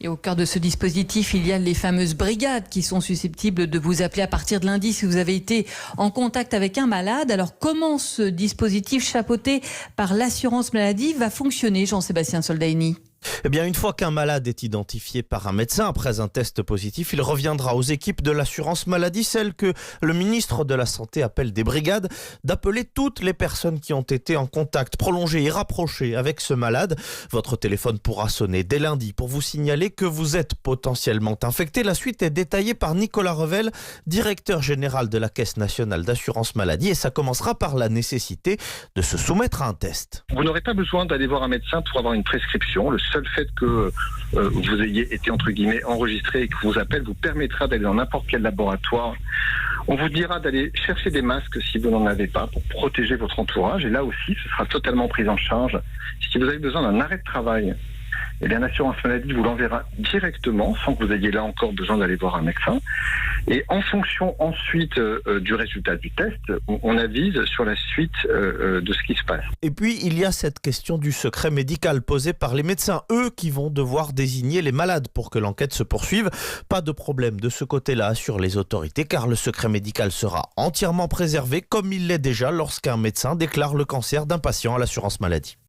Et au cœur de ce dispositif, il y a les fameuses brigades qui sont susceptibles de vous appeler à partir de lundi si vous avez été en contact avec un malade. Alors comment ce dispositif chapeauté par l'assurance maladie va fonctionner, Jean-Sébastien Soldaini ? Eh bien, une fois qu'un malade est identifié par un médecin après un test positif, il reviendra aux équipes de l'assurance maladie, celles que le ministre de la Santé appelle des brigades, d'appeler toutes les personnes qui ont été en contact prolongé et rapproché avec ce malade. Votre téléphone pourra sonner dès lundi pour vous signaler que vous êtes potentiellement infecté. La suite est détaillée par Nicolas Revel, directeur général de la Caisse nationale d'assurance maladie, et ça commencera par la nécessité de se soumettre à un test. Vous n'aurez pas besoin d'aller voir un médecin pour avoir une prescription. Le seul fait que vous ayez été entre guillemets enregistré et que vous appelle vous permettra d'aller dans n'importe quel laboratoire. On vous dira d'aller chercher des masques si vous n'en avez pas pour protéger votre entourage. Et là aussi, ce sera totalement pris en charge. Si vous avez besoin d'un arrêt de travail, eh bien, l'assurance maladie vous l'enverra directement sans que vous ayez là encore besoin d'aller voir un médecin. Et en fonction ensuite du résultat du test, on avise sur la suite de ce qui se passe. Et puis, il y a cette question du secret médical posée par les médecins, eux qui vont devoir désigner les malades pour que l'enquête se poursuive. Pas de problème de ce côté-là, assurent les autorités, car le secret médical sera entièrement préservé, comme il l'est déjà lorsqu'un médecin déclare le cancer d'un patient à l'assurance maladie.